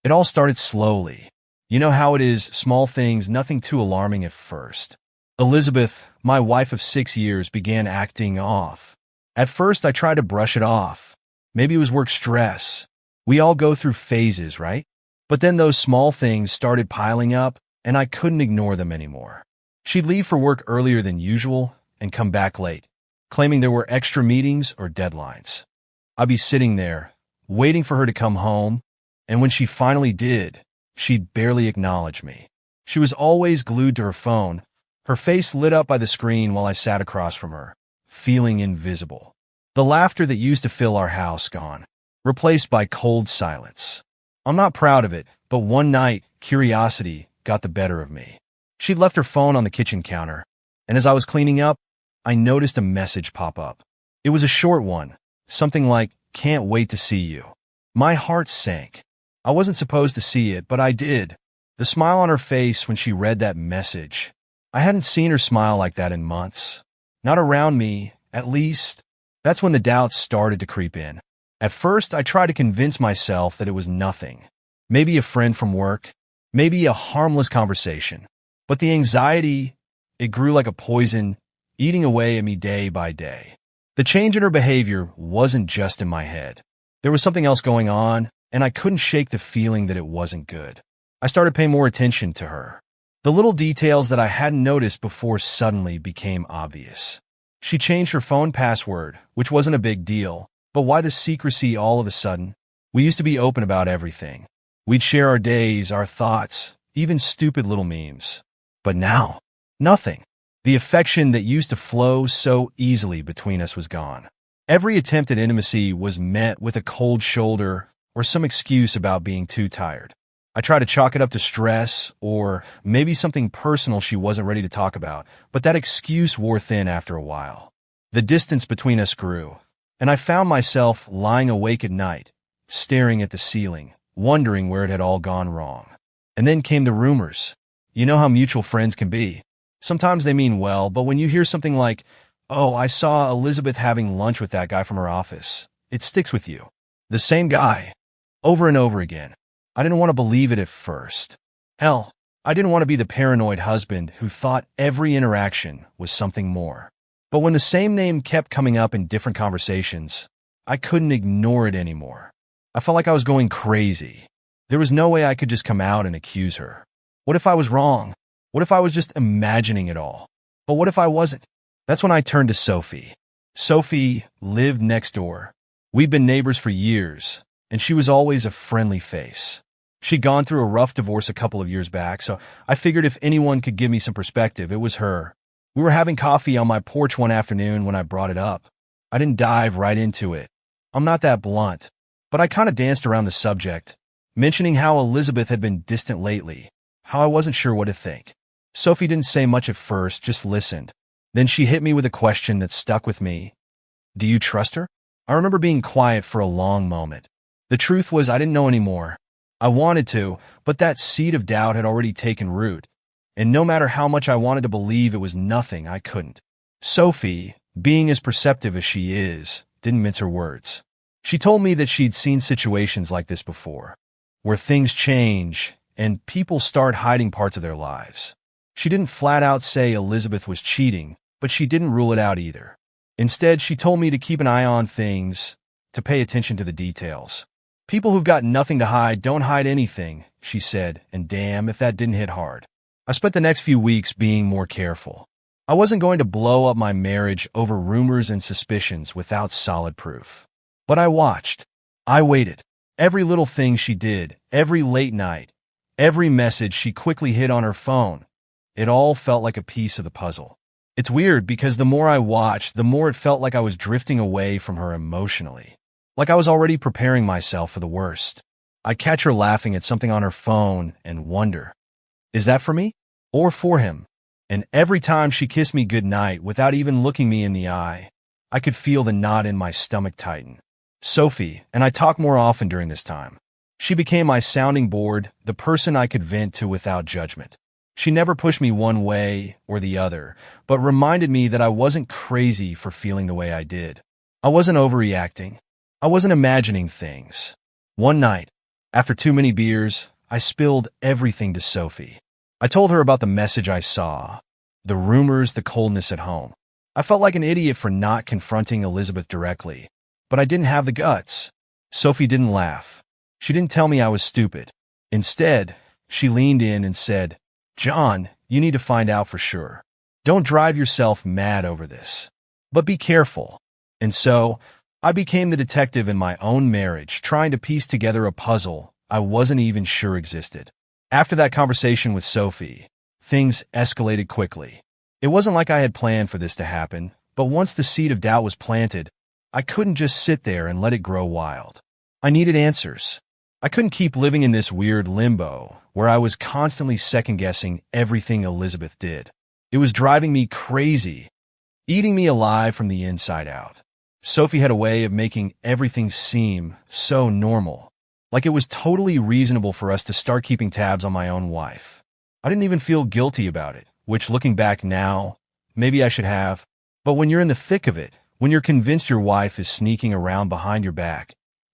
It all started slowly. You know how it is, small things, nothing too alarming at first. Elizabeth, my wife of 6 years, began acting off. At first, I tried to brush it off. Maybe it was work stress. We all go through phases, right? But then those small things started piling up, and I couldn't ignore them anymore. She'd leave for work earlier than usual and come back late, claiming there were extra meetings or deadlines. I'd be sitting there, waiting for her to come home, and when she finally did, she'd barely acknowledge me. She was always glued to her phone, her face lit up by the screen while I sat across from her, feeling invisible. The laughter that used to fill our house gone, replaced by cold silence. I'm not proud of it, but one night, curiosity got the better of me. She'd left her phone on the kitchen counter, and as I was cleaning up, I noticed a message pop up. It was a short one, something like, "Can't wait to see you." My heart sank. I wasn't supposed to see it, but I did. The smile on her face when she read that message. I hadn't seen her smile like that in months. Not around me, at least. That's when the doubts started to creep in. At first, I tried to convince myself that it was nothing. Maybe a friend from work. Maybe a harmless conversation. But the anxiety, it grew like a poison, eating away at me day by day. The change in her behavior wasn't just in my head. There was something else going on, and I couldn't shake the feeling that it wasn't good. I started paying more attention to her. The little details that I hadn't noticed before suddenly became obvious. She changed her phone password, which wasn't a big deal, but why the secrecy all of a sudden? We used to be open about everything. We'd share our days, our thoughts, even stupid little memes. But now, nothing. The affection that used to flow so easily between us was gone. Every attempt at intimacy was met with a cold shoulder or some excuse about being too tired. I tried to chalk it up to stress or maybe something personal she wasn't ready to talk about, but that excuse wore thin after a while. The distance between us grew, and I found myself lying awake at night, staring at the ceiling, wondering where it had all gone wrong. And then came the rumors. You know how mutual friends can be. Sometimes they mean well, but when you hear something like, "Oh, I saw Elizabeth having lunch with that guy from her office," it sticks with you. The same guy. Over and over again. I didn't want to believe it at first. Hell, I didn't want to be the paranoid husband who thought every interaction was something more. But when the same name kept coming up in different conversations, I couldn't ignore it anymore. I felt like I was going crazy. There was no way I could just come out and accuse her. What if I was wrong? What if I was just imagining it all? But what if I wasn't? That's when I turned to Sophie. Sophie lived next door. We'd been neighbors for years, and she was always a friendly face. She'd gone through a rough divorce a couple of years back, so I figured if anyone could give me some perspective, it was her. We were having coffee on my porch one afternoon when I brought it up. I didn't dive right into it. I'm not that blunt, but I kind of danced around the subject, mentioning how Elizabeth had been distant lately, how I wasn't sure what to think. Sophie didn't say much at first, just listened. Then she hit me with a question that stuck with me. "Do you trust her?" I remember being quiet for a long moment. The truth was I didn't know anymore. I wanted to, but that seed of doubt had already taken root, and no matter how much I wanted to believe it was nothing, I couldn't. Sophie, being as perceptive as she is, didn't mince her words. She told me that she'd seen situations like this before, where things change and people start hiding parts of their lives. She didn't flat out say Elizabeth was cheating, but she didn't rule it out either. Instead, she told me to keep an eye on things, to pay attention to the details. "People who've got nothing to hide don't hide anything," she said, and damn if that didn't hit hard. I spent the next few weeks being more careful. I wasn't going to blow up my marriage over rumors and suspicions without solid proof. But I watched. I waited. Every little thing she did, every late night, every message she quickly hid on her phone, it all felt like a piece of the puzzle. It's weird because the more I watched, the more it felt like I was drifting away from her emotionally. Like I was already preparing myself for the worst. I'd catch her laughing at something on her phone and wonder, is that for me or for him? And every time she kissed me goodnight without even looking me in the eye, I could feel the knot in my stomach tighten. Sophie and I talked more often during this time. She became my sounding board, the person I could vent to without judgment. She never pushed me one way or the other, but reminded me that I wasn't crazy for feeling the way I did. I wasn't overreacting. I wasn't imagining things. One night, After too many beers, I spilled everything to Sophie. I told her about the message I saw, the rumors, the coldness at home. I felt like an idiot for not confronting Elizabeth directly, but I didn't have the guts. Sophie didn't laugh. She didn't tell me I was stupid. Instead, she leaned in and said, "John, you need to find out for sure. Don't drive yourself mad over this. But be careful." And so, I became the detective in my own marriage, trying to piece together a puzzle I wasn't even sure existed. After that conversation with Sophie, things escalated quickly. It wasn't like I had planned for this to happen, but once the seed of doubt was planted, I couldn't just sit there and let it grow wild. I needed answers. I couldn't keep living in this weird limbo where I was constantly second-guessing everything Elizabeth did. It was driving me crazy, eating me alive from the inside out. Sophie had a way of making everything seem so normal, like it was totally reasonable for us to start keeping tabs on my own wife. I didn't even feel guilty about it, which, looking back now, maybe I should have. But when you're in the thick of it, when you're convinced your wife is sneaking around behind your back,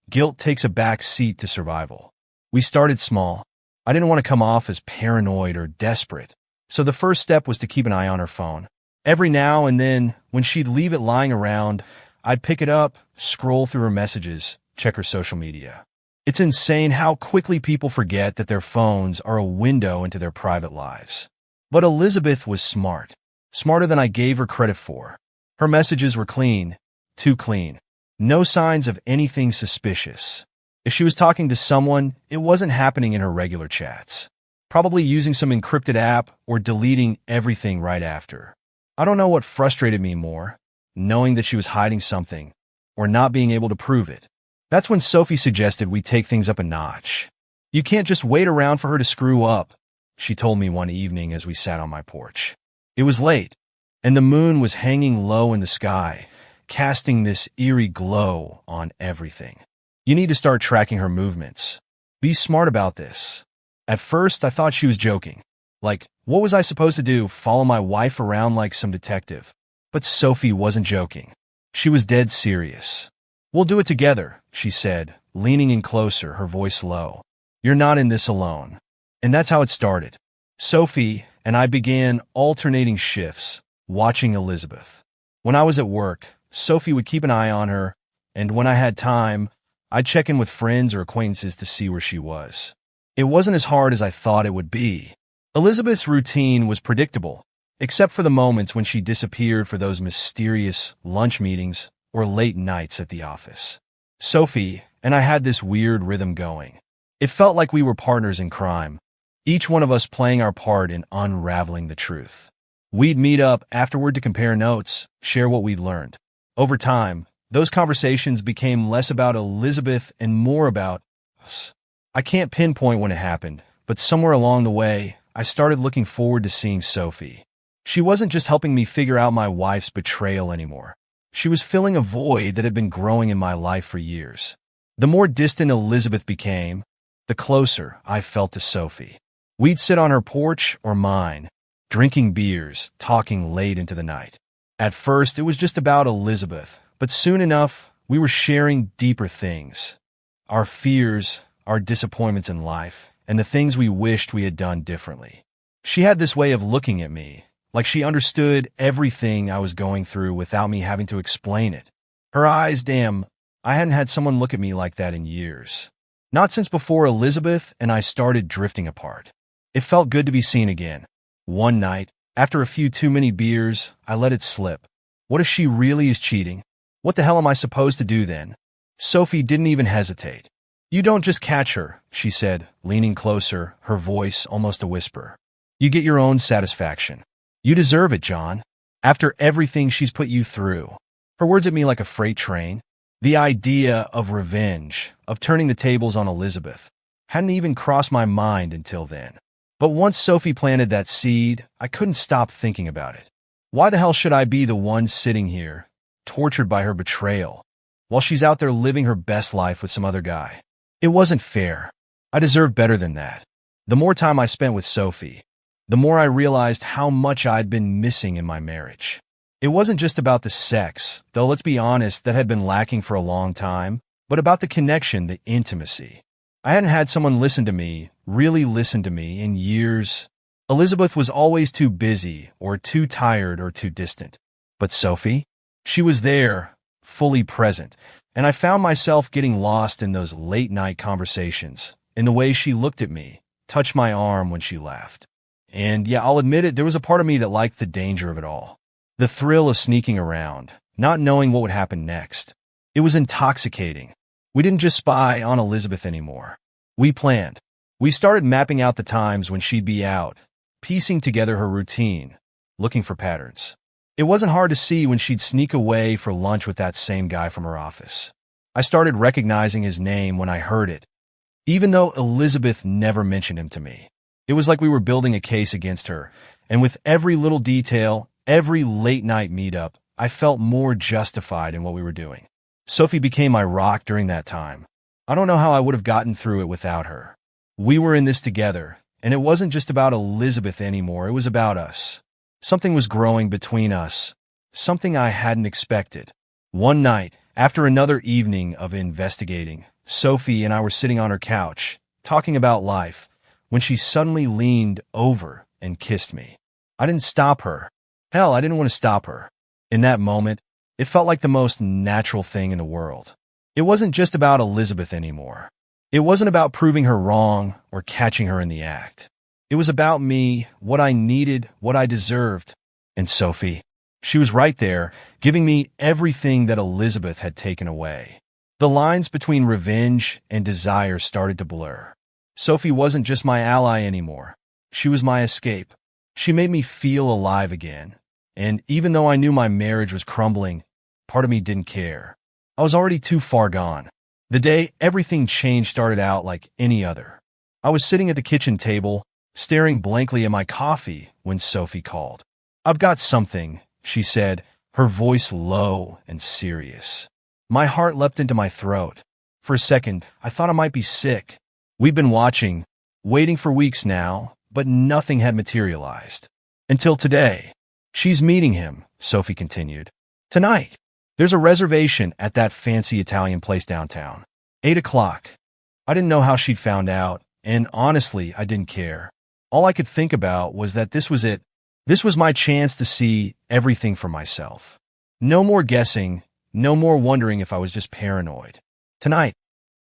guilt takes a back seat to survival. We started small. I didn't want to come off as paranoid or desperate, so the first step was to keep an eye on her phone. Every now and then, when she'd leave it lying around, I'd pick it up, scroll through her messages, check her social media. It's insane how quickly people forget that their phones are a window into their private lives. But Elizabeth was smart, smarter than I gave her credit for. Her messages were clean, too clean. No signs of anything suspicious. If she was talking to someone, it wasn't happening in her regular chats. Probably using some encrypted app or deleting everything right after. I don't know what frustrated me more, knowing that she was hiding something, or not being able to prove it. That's when Sophie suggested we take things up a notch. "You can't just wait around for her to screw up," she told me one evening as we sat on my porch. It was late, and the moon was hanging low in the sky, casting this eerie glow on everything. "You need to start tracking her movements. Be smart about this." At first, I thought she was joking. Like, what was I supposed to do, follow my wife around like some detective? But Sophie wasn't joking. She was dead serious. "We'll do it together," she said, leaning in closer, her voice low. "You're not in this alone." And that's how it started. Sophie and I began alternating shifts, watching Elizabeth. When I was at work, Sophie would keep an eye on her, and when I had time, I'd check in with friends or acquaintances to see where she was. It wasn't as hard as I thought it would be. Elizabeth's routine was predictable, except for the moments when she disappeared for those mysterious lunch meetings or late nights at the office. Sophie and I had this weird rhythm going. It felt like we were partners in crime, each one of us playing our part in unraveling the truth. We'd meet up afterward to compare notes, share what we'd learned. Over time, those conversations became less about Elizabeth and more about us. I can't pinpoint when it happened, but somewhere along the way, I started looking forward to seeing Sophie. She wasn't just helping me figure out my wife's betrayal anymore. She was filling a void that had been growing in my life for years. The more distant Elizabeth became, the closer I felt to Sophie. We'd sit on her porch or mine, drinking beers, talking late into the night. At first, it was just about Elizabeth, but soon enough, we were sharing deeper things. Our fears, our disappointments in life, and the things we wished we had done differently. She had this way of looking at me, like she understood everything I was going through without me having to explain it. Her eyes, damn, I hadn't had someone look at me like that in years. Not since before Elizabeth and I started drifting apart. It felt good to be seen again. One night, after a few too many beers, I let it slip. What if she really is cheating? What the hell am I supposed to do then? Sophie didn't even hesitate. "You don't just catch her," she said, leaning closer, her voice almost a whisper. "You get your own satisfaction. You deserve it, John. After everything she's put you through." Her words hit me like a freight train. The idea of revenge, of turning the tables on Elizabeth, hadn't even crossed my mind until then. But once Sophie planted that seed, I couldn't stop thinking about it. Why the hell should I be the one sitting here, tortured by her betrayal, while she's out there living her best life with some other guy? It wasn't fair. I deserved better than that. The more time I spent with Sophie, the more I realized how much I'd been missing in my marriage. It wasn't just about the sex, though let's be honest, that had been lacking for a long time, but about the connection, the intimacy. I hadn't had someone listen to me, really listen to me, in years. Elizabeth was always too busy, or too tired, or too distant. But Sophie? She was there, fully present, and I found myself getting lost in those late-night conversations, in the way she looked at me, touched my arm when she laughed. And yeah, I'll admit it, there was a part of me that liked the danger of it all. The thrill of sneaking around, not knowing what would happen next. It was intoxicating. We didn't just spy on Elizabeth anymore. We planned. We started mapping out the times when she'd be out, piecing together her routine, looking for patterns. It wasn't hard to see when she'd sneak away for lunch with that same guy from her office. I started recognizing his name when I heard it, even though Elizabeth never mentioned him to me. It was like we were building a case against her, and with every little detail, every late-night meetup, I felt more justified in what we were doing. Sophie became my rock during that time. I don't know how I would have gotten through it without her. We were in this together, and it wasn't just about Elizabeth anymore, it was about us. Something was growing between us, something I hadn't expected. One night, after another evening of investigating, Sophie and I were sitting on her couch, talking about life, when she suddenly leaned over and kissed me. I didn't stop her. Hell, I didn't want to stop her. In that moment, it felt like the most natural thing in the world. It wasn't just about Elizabeth anymore. It wasn't about proving her wrong or catching her in the act. It was about me, what I needed, what I deserved. And Sophie, she was right there, giving me everything that Elizabeth had taken away. The lines between revenge and desire started to blur. Sophie wasn't just my ally anymore. She was my escape. She made me feel alive again. And even though I knew my marriage was crumbling, part of me didn't care. I was already too far gone. The day everything changed started out like any other. I was sitting at the kitchen table, staring blankly at my coffee when Sophie called. "I've got something," she said, her voice low and serious. My heart leapt into my throat. For a second, I thought I might be sick. We'd been watching, waiting for weeks now, but nothing had materialized. Until today. "She's meeting him," Sophie continued. "Tonight. There's a reservation at that fancy Italian place downtown. 8 o'clock. I didn't know how she'd found out, and honestly, I didn't care. All I could think about was that this was it. This was my chance to see everything for myself. No more guessing, no more wondering if I was just paranoid. Tonight,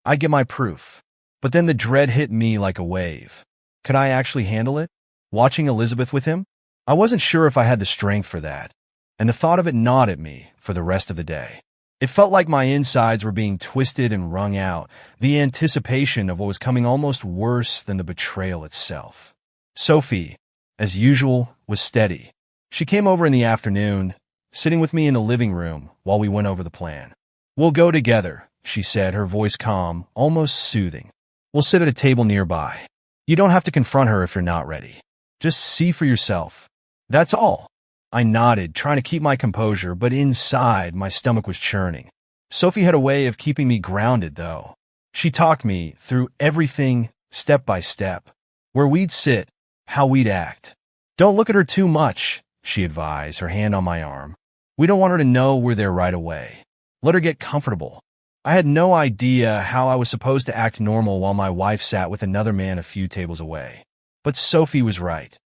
I get my proof. But then the dread hit me like a wave. Could I actually handle it? Watching Elizabeth with him? I wasn't sure if I had the strength for that, and the thought of it gnawed at me for the rest of the day. It felt like my insides were being twisted and wrung out, the anticipation of what was coming almost worse than the betrayal itself. Sophie, as usual, was steady. She came over in the afternoon, sitting with me in the living room while we went over the plan. "We'll go together," she said, her voice calm, almost soothing. "We'll sit at a table nearby. You don't have to confront her if you're not ready. Just see for yourself. That's all." I nodded, trying to keep my composure, but inside, my stomach was churning. Sophie had a way of keeping me grounded, though. She talked me through everything, step by step. Where we'd sit, how we'd act. "Don't look at her too much," she advised, her hand on my arm. "We don't want her to know we're there right away. Let her get comfortable." I had no idea how I was supposed to act normal while my wife sat with another man a few tables away. But Sophie was right.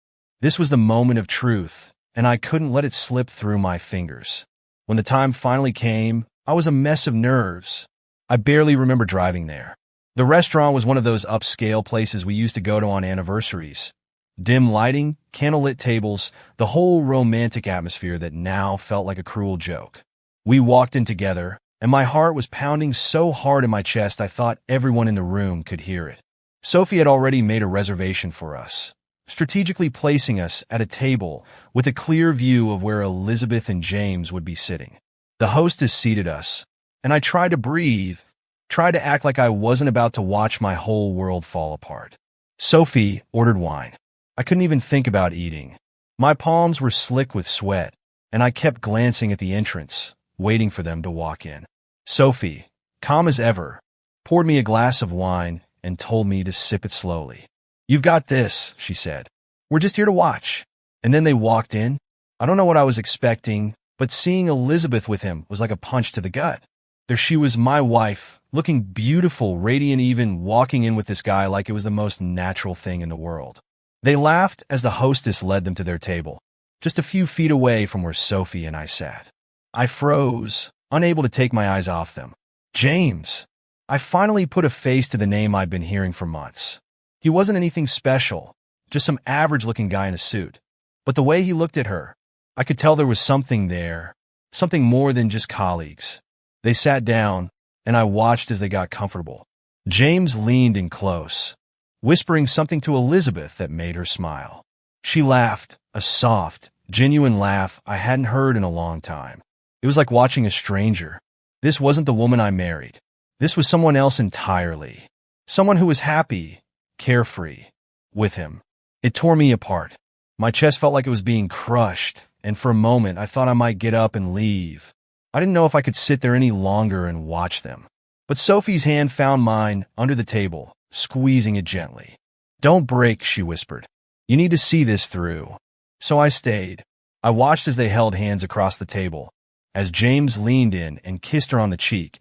This was the moment of truth, and I couldn't let it slip through my fingers. When the time finally came, I was a mess of nerves. I barely remember driving there. The restaurant was one of those upscale places we used to go to on anniversaries. Dim lighting, candlelit tables, the whole romantic atmosphere that now felt like a cruel joke. We walked in together, and my heart was pounding so hard in my chest I thought everyone in the room could hear it. Sophie had already made a reservation for us, strategically placing us at a table with a clear view of where Elizabeth and James would be sitting. The hostess seated us, and I tried to breathe, tried to act like I wasn't about to watch my whole world fall apart. Sophie ordered wine. I couldn't even think about eating. My palms were slick with sweat, and I kept glancing at the entrance, waiting for them to walk in. Sophie, calm as ever, poured me a glass of wine and told me to sip it slowly. "You've got this," she said. "We're just here to watch." And then they walked in. I don't know what I was expecting, but seeing Elizabeth with him was like a punch to the gut. There she was, my wife, looking beautiful, radiant, even walking in with this guy like it was the most natural thing in the world. They laughed as the hostess led them to their table, just a few feet away from where Sophie and I sat. I froze, unable to take my eyes off them. James. I finally put a face to the name I'd been hearing for months. He wasn't anything special, just some average-looking guy in a suit. But the way he looked at her, I could tell there was something there, something more than just colleagues. They sat down, and I watched as they got comfortable. James leaned in close, whispering something to Elizabeth that made her smile. She laughed, a soft, genuine laugh I hadn't heard in a long time. It was like watching a stranger. This wasn't the woman I married. This was someone else entirely. Someone who was happy, carefree, with him. It tore me apart. My chest felt like it was being crushed, and for a moment I thought I might get up and leave. I didn't know if I could sit there any longer and watch them. But Sophie's hand found mine under the table, squeezing it gently. "Don't break," she whispered. "You need to see this through." So I stayed. I watched as they held hands across the table, as James leaned in and kissed her on the cheek,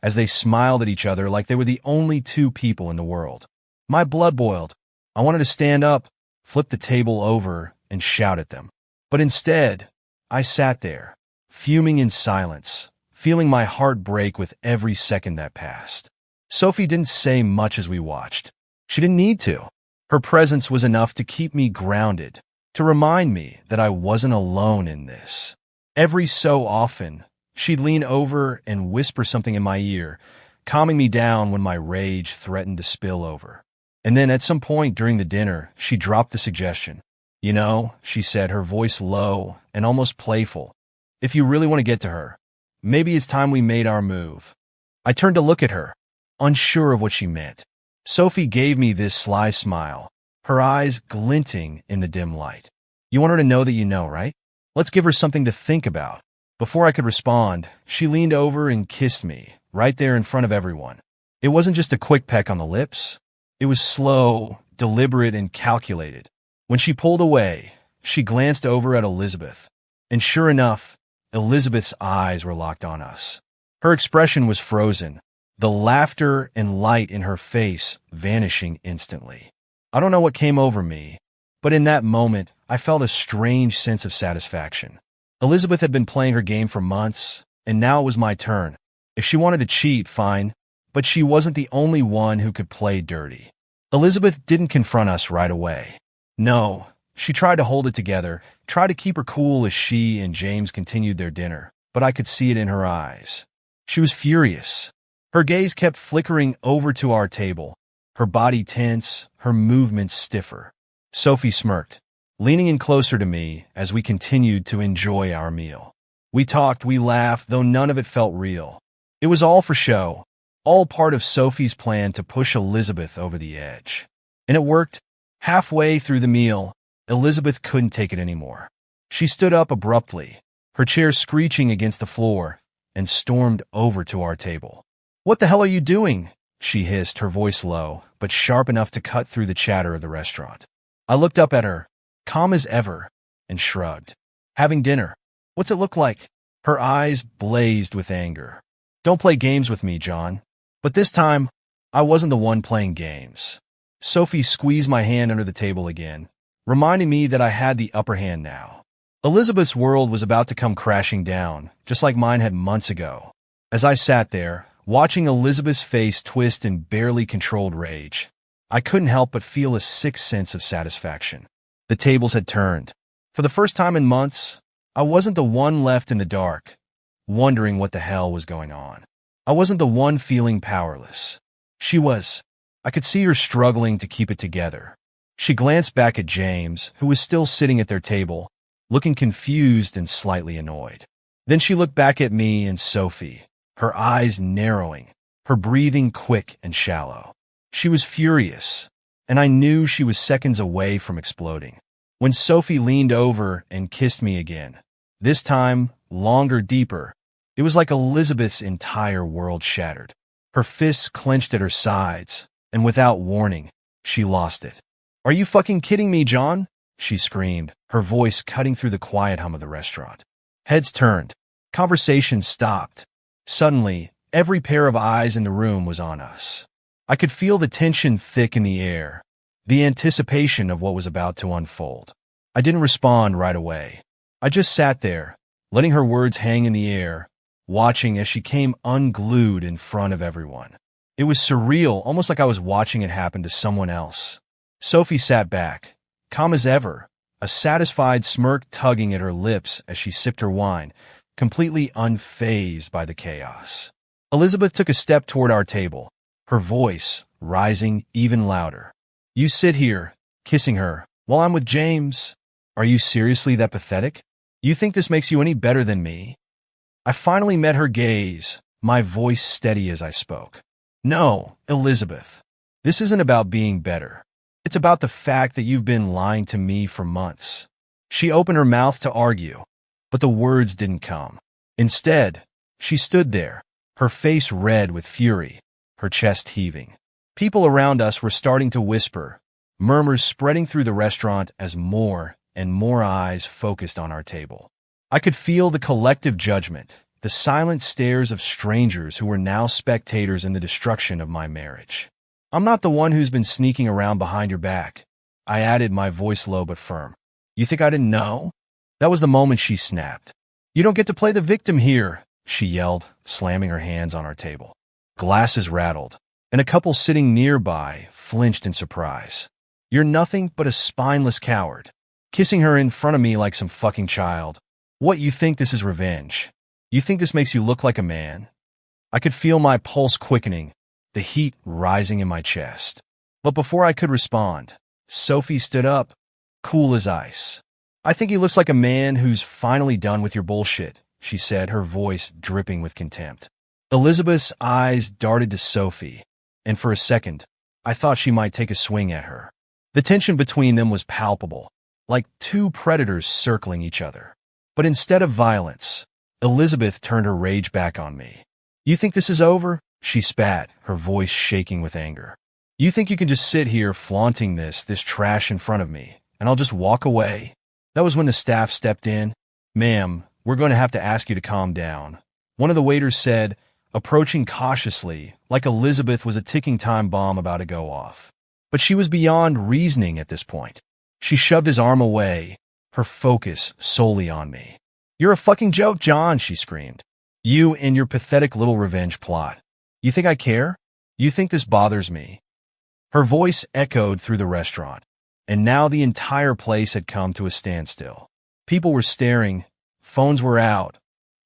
as they smiled at each other like they were the only two people in the world. My blood boiled. I wanted to stand up, flip the table over, and shout at them. But instead, I sat there, fuming in silence, feeling my heart break with every second that passed. Sophie didn't say much as we watched. She didn't need to. Her presence was enough to keep me grounded, to remind me that I wasn't alone in this. Every so often, she'd lean over and whisper something in my ear, calming me down when my rage threatened to spill over. And then at some point during the dinner, she dropped the suggestion. "You know," she said, her voice low and almost playful, "if you really want to get to her, maybe it's time we made our move." I turned to look at her, unsure of what she meant. Sophie gave me this sly smile, her eyes glinting in the dim light. "You want her to know that you know, right? Let's give her something to think about." Before I could respond, she leaned over and kissed me, right there in front of everyone. It wasn't just a quick peck on the lips. It was slow, deliberate, and calculated. When she pulled away, she glanced over at Elizabeth, and sure enough, Elizabeth's eyes were locked on us. Her expression was frozen, the laughter and light in her face vanishing instantly. I don't know what came over me, but in that moment, I felt a strange sense of satisfaction. Elizabeth had been playing her game for months, and now it was my turn. If she wanted to cheat, fine, but she wasn't the only one who could play dirty. Elizabeth didn't confront us right away. No, she tried to hold it together, tried to keep her cool as she and James continued their dinner, but I could see it in her eyes. She was furious. Her gaze kept flickering over to our table, her body tense, her movements stiffer. Sophie smirked, leaning in closer to me as we continued to enjoy our meal. We talked, we laughed, though none of it felt real. It was all for show, all part of Sophie's plan to push Elizabeth over the edge. And it worked. Halfway through the meal, Elizabeth couldn't take it anymore. She stood up abruptly, her chair screeching against the floor, and stormed over to our table. "What the hell are you doing?" she hissed, her voice low, but sharp enough to cut through the chatter of the restaurant. I looked up at her, calm as ever, and shrugged. "Having dinner. What's it look like?" Her eyes blazed with anger. "Don't play games with me, John." But this time, I wasn't the one playing games. Sophie squeezed my hand under the table again, reminding me that I had the upper hand now. Elizabeth's world was about to come crashing down, just like mine had months ago. As I sat there, watching Elizabeth's face twist in barely controlled rage, I couldn't help but feel a sick sense of satisfaction. The tables had turned. For the first time in months, I wasn't the one left in the dark, wondering what the hell was going on. I wasn't the one feeling powerless. She was. I could see her struggling to keep it together. She glanced back at James, who was still sitting at their table, looking confused and slightly annoyed. Then she looked back at me and Sophie, her eyes narrowing, her breathing quick and shallow. She was furious, and I knew she was seconds away from exploding. When Sophie leaned over and kissed me again, this time longer, deeper, it was like Elizabeth's entire world shattered. Her fists clenched at her sides, and without warning, she lost it. "Are you fucking kidding me, John?" she screamed, her voice cutting through the quiet hum of the restaurant. Heads turned. Conversation stopped. Suddenly, Every pair of eyes in the room was on us. I could feel the tension thick in the air, the anticipation of what was about to unfold. I didn't respond right away. I just sat there, letting her words hang in the air, watching as she came unglued in front of everyone. It was surreal, almost like I was watching it happen to someone else. Sophie sat back, calm as ever, a satisfied smirk tugging at her lips as she sipped her wine, completely unfazed by the chaos. Elizabeth took a step toward our table, her voice rising even louder. "You sit here," kissing her, "while I'm with James. Are you seriously that pathetic? You think this makes you any better than me?" I finally met her gaze, my voice steady as I spoke. "No, Elizabeth. This isn't about being better. It's about the fact that you've been lying to me for months." She opened her mouth to argue, but the words didn't come. Instead, she stood there, her face red with fury, her chest heaving. People around us were starting to whisper, murmurs spreading through the restaurant as more and more eyes focused on our table. I could feel the collective judgment, the silent stares of strangers who were now spectators in the destruction of my marriage. "I'm not the one who's been sneaking around behind your back," I added, my voice low but firm. "You think I didn't know?" That was the moment she snapped. "You don't get to play the victim here," she yelled, slamming her hands on our table. Glasses rattled, and a couple sitting nearby flinched in surprise. "You're nothing but a spineless coward, kissing her in front of me like some fucking child. What, you think this is revenge? You think this makes you look like a man?" I could feel my pulse quickening, the heat rising in my chest. But before I could respond, Sophie stood up, cool as ice. "I think he looks like a man who's finally done with your bullshit," she said, her voice dripping with contempt. Elizabeth's eyes darted to Sophie, and for a second, I thought she might take a swing at her. The tension between them was palpable, like two predators circling each other. But instead of violence, Elizabeth turned her rage back on me. "You think this is over?" she spat, her voice shaking with anger. "You think you can just sit here flaunting this trash in front of me, and I'll just walk away?" That was when the staff stepped in. "Ma'am, we're going to have to ask you to calm down," one of the waiters said, approaching cautiously, like Elizabeth was a ticking time bomb about to go off. But she was beyond reasoning at this point. She shoved his arm away, her focus solely on me. "You're a fucking joke, John," she screamed. "You and your pathetic little revenge plot. You think I care? You think this bothers me?" Her voice echoed through the restaurant, and now the entire place had come to a standstill. People were staring, phones were out,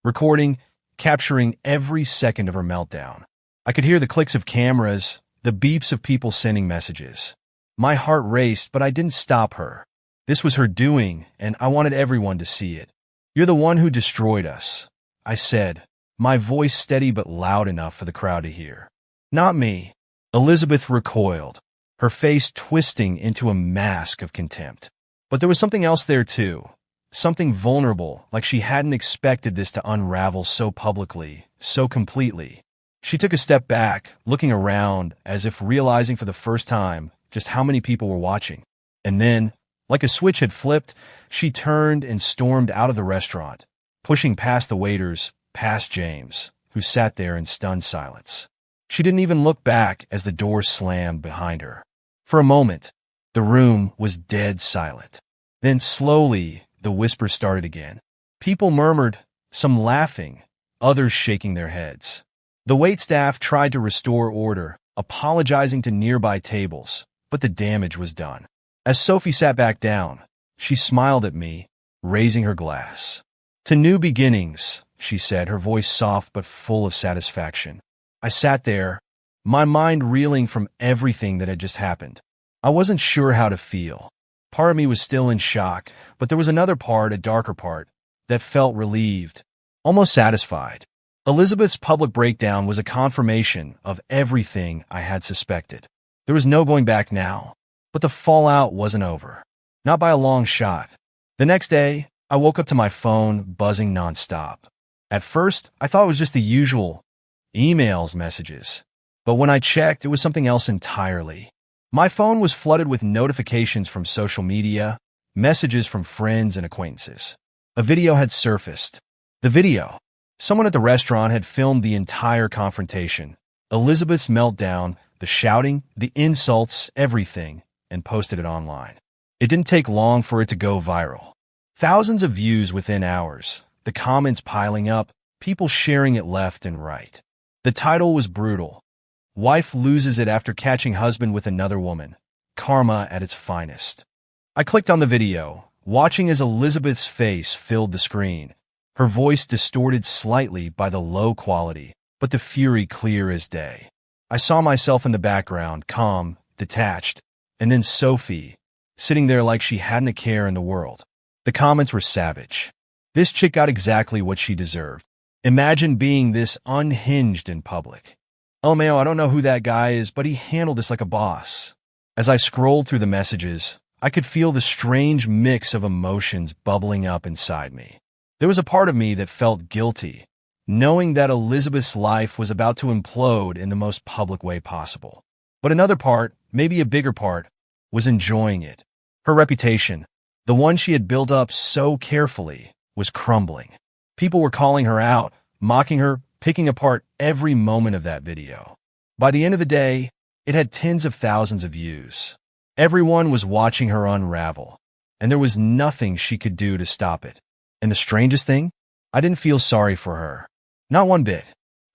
recording, capturing every second of her meltdown. I could hear the clicks of cameras, the beeps of people sending messages. My heart raced, but I didn't stop her. This was her doing, and I wanted everyone to see it. "You're the one who destroyed us," I said, my voice steady but loud enough for the crowd to hear. "Not me." Elizabeth recoiled, her face twisting into a mask of contempt. But there was something else there too. Something vulnerable, like she hadn't expected this to unravel so publicly, so completely. She took a step back, looking around as if realizing for the first time just how many people were watching. And then, like a switch had flipped, she turned and stormed out of the restaurant, pushing past the waiters, past James, who sat there in stunned silence. She didn't even look back as the door slammed behind her. For a moment, the room was dead silent. Then slowly, the whispers started again. People murmured, some laughing, others shaking their heads. The waitstaff tried to restore order, apologizing to nearby tables, but the damage was done. As Sophie sat back down, she smiled at me, raising her glass. "To new beginnings," she said, her voice soft but full of satisfaction. I sat there, my mind reeling from everything that had just happened. I wasn't sure how to feel. Part of me was still in shock, but there was another part, a darker part, that felt relieved, almost satisfied. Elizabeth's public breakdown was a confirmation of everything I had suspected. There was no going back now, but the fallout wasn't over. Not by a long shot. The next day, I woke up to my phone buzzing nonstop. At first, I thought it was just the usual emails, messages. But when I checked, it was something else entirely. My phone was flooded with notifications from social media, messages from friends and acquaintances. A video had surfaced. The video, Someone at the restaurant had filmed the entire confrontation. Elizabeth's meltdown, the shouting, the insults, everything, and posted it online. It didn't take long for it to go viral. Thousands of views within hours, the comments piling up, people sharing it left and right. The title was brutal. Wife loses it after catching husband with another woman. Karma at its finest. I clicked on the video, watching as Elizabeth's face filled the screen. Her voice distorted slightly by the low quality, but the fury clear as day. I saw myself in the background, calm, detached, and then Sophie, sitting there like she hadn't a care in the world. The comments were savage. This chick got exactly what she deserved. Imagine being this unhinged in public. Oh man, I don't know who that guy is, but he handled this like a boss. As I scrolled through the messages, I could feel the strange mix of emotions bubbling up inside me. There was a part of me that felt guilty, knowing that Elizabeth's life was about to implode in the most public way possible. But another part, maybe a bigger part, was enjoying it. Her reputation, the one she had built up so carefully, was crumbling. People were calling her out, mocking her, picking apart every moment of that video. By the end of the day, it had tens of thousands of views. Everyone was watching her unravel, and there was nothing she could do to stop it. And the strangest thing? I didn't feel sorry for her. Not one bit.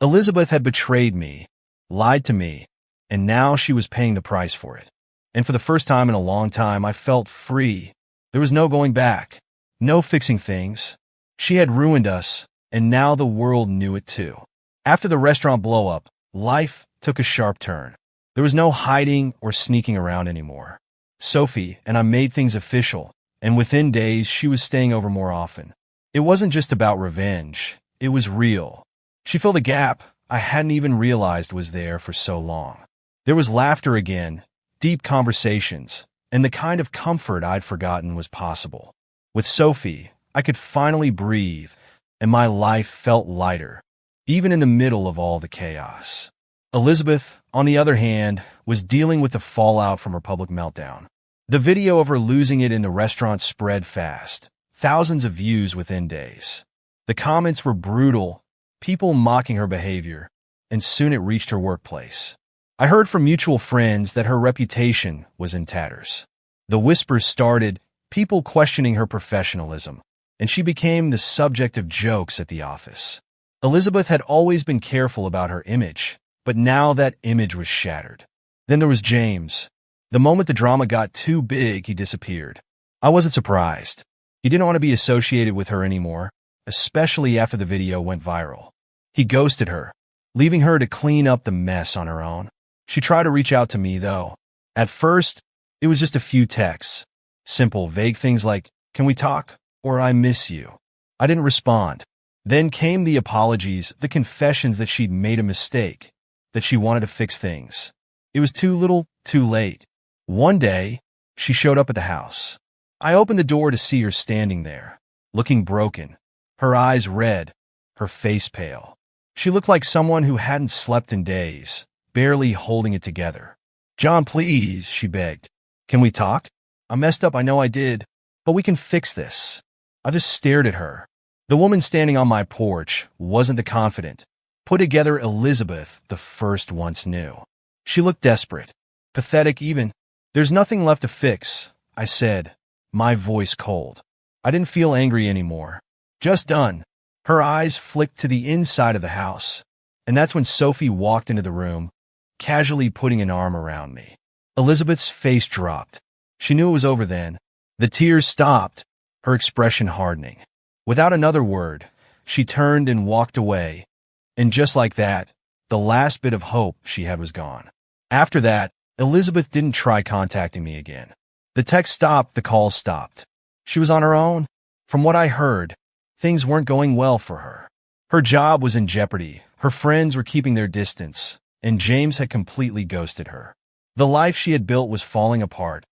Elizabeth had betrayed me, lied to me, and now she was paying the price for it. And for the first time in a long time, I felt free. There was no going back, no fixing things. She had ruined us, and now the world knew it too. After the restaurant blow-up, life took a sharp turn. There was no hiding or sneaking around anymore. Sophie and I made things official, and within days she was staying over more often. It wasn't just about revenge, it was real. She filled a gap I hadn't even realized was there for so long. There was laughter again, deep conversations, and the kind of comfort I'd forgotten was possible. With Sophie, I could finally breathe, and my life felt lighter, even in the middle of all the chaos. Elizabeth, on the other hand, was dealing with the fallout from her public meltdown. The video of her losing it in the restaurant spread fast, thousands of views within days. The comments were brutal, people mocking her behavior, and soon it reached her workplace. I heard from mutual friends that her reputation was in tatters. The whispers started, people questioning her professionalism, and she became the subject of jokes at the office. Elizabeth had always been careful about her image, but now that image was shattered. Then there was James. The moment the drama got too big, he disappeared. I wasn't surprised. He didn't want to be associated with her anymore, especially after the video went viral. He ghosted her, leaving her to clean up the mess on her own. She tried to reach out to me, though. At first, it was just a few texts. Simple, vague things like, "Can we talk?" or "I miss you." I didn't respond. Then came the apologies, the confessions that she'd made a mistake, that she wanted to fix things. It was too little, too late. One day, she showed up at the house. I opened the door to see her standing there, looking broken, her eyes red, her face pale. She looked like someone who hadn't slept in days, barely holding it together. "John, please," she begged. "Can we talk? I messed up, I know I did, but we can fix this." I just stared at her. The woman standing on my porch wasn't the confident, put-together Elizabeth the first once knew. She looked desperate, pathetic even. "There's nothing left to fix," I said, my voice cold. I didn't feel angry anymore. Just done. Her eyes flicked to the inside of the house, and that's when Sophie walked into the room, casually putting an arm around me. Elizabeth's face dropped. She knew it was over then. The tears stopped, her expression hardening. Without another word, she turned and walked away, and just like that, the last bit of hope she had was gone. After that, Elizabeth didn't try contacting me again. The text stopped, the calls stopped. She was on her own. From what I heard, things weren't going well for her. Her job was in jeopardy, her friends were keeping their distance, and James had completely ghosted her. The life she had built was falling apart,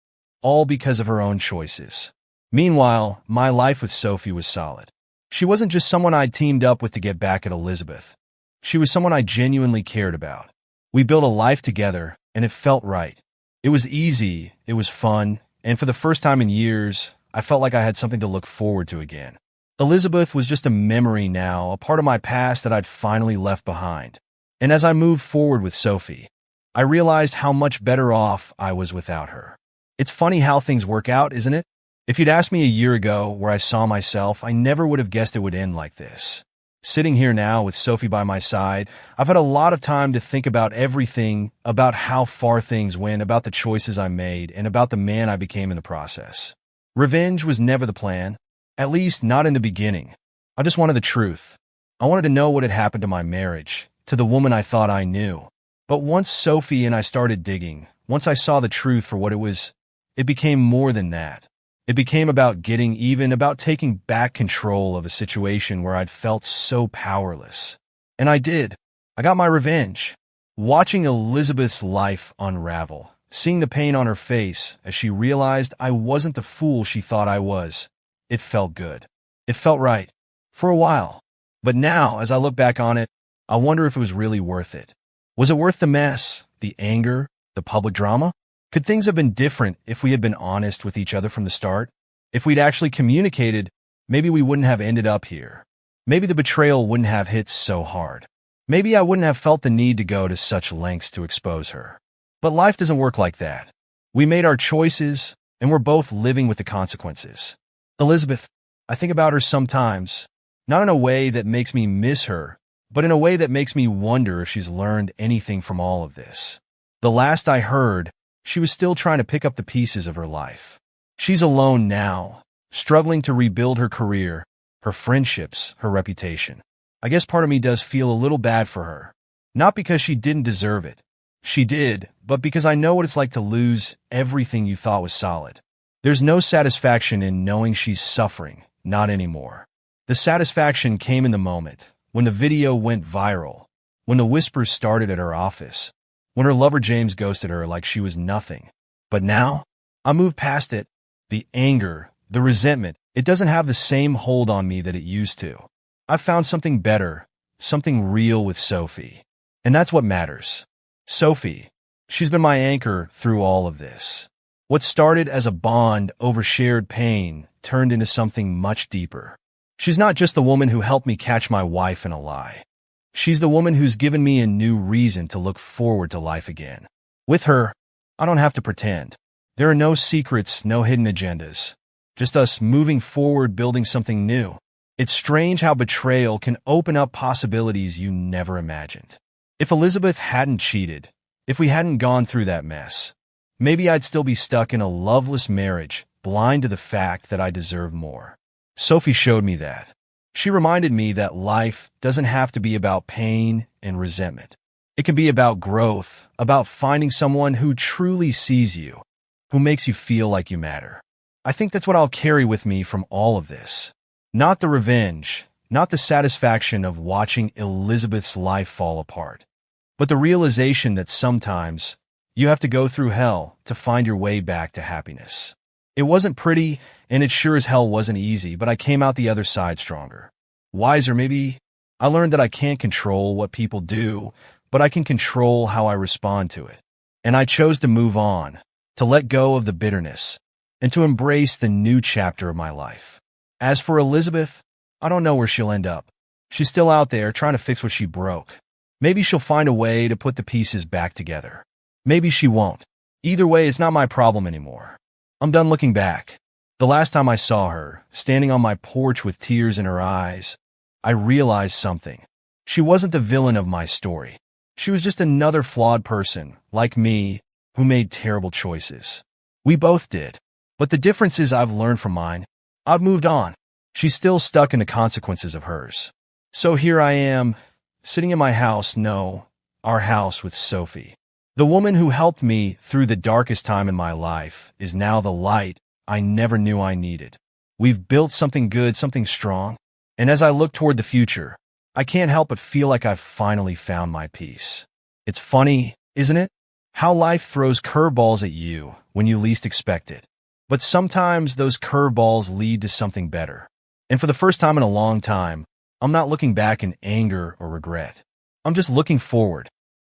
all because of her own choices. Meanwhile, my life with Sophie was solid. She wasn't just someone I'd teamed up with to get back at Elizabeth. She was someone I genuinely cared about. We built a life together, and it felt right. It was easy, it was fun, and for the first time in years, I felt like I had something to look forward to again. Elizabeth was just a memory now, a part of my past that I'd finally left behind. And as I moved forward with Sophie, I realized how much better off I was without her. It's funny how things work out, isn't it? If you'd asked me a year ago where I saw myself, I never would have guessed it would end like this. Sitting here now with Sophie by my side, I've had a lot of time to think about everything, about how far things went, about the choices I made, and about the man I became in the process. Revenge was never the plan, at least not in the beginning. I just wanted the truth. I wanted to know what had happened to my marriage, to the woman I thought I knew. But once Sophie and I started digging, once I saw the truth for what it was, it became more than that. It became about getting even, about taking back control of a situation where I'd felt so powerless. And I did. I got my revenge. Watching Elizabeth's life unravel, seeing the pain on her face as she realized I wasn't the fool she thought I was, it felt good. It felt right. For a while. But now, as I look back on it, I wonder if it was really worth it. Was it worth the mess, the anger, the public drama? Could things have been different if we had been honest with each other from the start? If we'd actually communicated, maybe we wouldn't have ended up here. Maybe the betrayal wouldn't have hit so hard. Maybe I wouldn't have felt the need to go to such lengths to expose her. But life doesn't work like that. We made our choices, and we're both living with the consequences. Elizabeth, I think about her sometimes, not in a way that makes me miss her, but in a way that makes me wonder if she's learned anything from all of this. The last I heard, she was still trying to pick up the pieces of her life. She's alone now, struggling to rebuild her career, her friendships, her reputation. I guess part of me does feel a little bad for her. Not because she didn't deserve it. She did, but because I know what it's like to lose everything you thought was solid. There's no satisfaction in knowing she's suffering, not anymore. The satisfaction came in the moment, when the video went viral, when the whispers started at her office, when her lover James ghosted her like she was nothing. But now, I moved past it. The anger, the resentment, it doesn't have the same hold on me that it used to. I've found something better, something real with Sophie. And that's what matters. Sophie, she's been my anchor through all of this. What started as a bond over shared pain turned into something much deeper. She's not just the woman who helped me catch my wife in a lie. She's the woman who's given me a new reason to look forward to life again. With her, I don't have to pretend. There are no secrets, no hidden agendas. Just us moving forward, building something new. It's strange how betrayal can open up possibilities you never imagined. If Elizabeth hadn't cheated, if we hadn't gone through that mess, maybe I'd still be stuck in a loveless marriage, blind to the fact that I deserve more. Sophie showed me that. She reminded me that life doesn't have to be about pain and resentment. It can be about growth, about finding someone who truly sees you, who makes you feel like you matter. I think that's what I'll carry with me from all of this. Not the revenge, not the satisfaction of watching Elizabeth's life fall apart, but the realization that sometimes you have to go through hell to find your way back to happiness. It wasn't pretty, and it sure as hell wasn't easy, but I came out the other side stronger. Wiser, maybe. I learned that I can't control what people do, but I can control how I respond to it. And I chose to move on, to let go of the bitterness, and to embrace the new chapter of my life. As for Elizabeth, I don't know where she'll end up. She's still out there trying to fix what she broke. Maybe she'll find a way to put the pieces back together. Maybe she won't. Either way, it's not my problem anymore. I'm done looking back. The last time I saw her, standing on my porch with tears in her eyes, I realized something. She wasn't the villain of my story. She was just another flawed person, like me, who made terrible choices. We both did. But the difference is I've learned from mine. I've moved on. She's still stuck in the consequences of hers. So here I am, sitting in my house, no, our house with Sophie. The woman who helped me through the darkest time in my life is now the light I never knew I needed. We've built something good, something strong. And as I look toward the future, I can't help but feel like I've finally found my peace. It's funny, isn't it? How life throws curveballs at you when you least expect it. But sometimes those curveballs lead to something better. And for the first time in a long time, I'm not looking back in anger or regret. I'm just looking forward.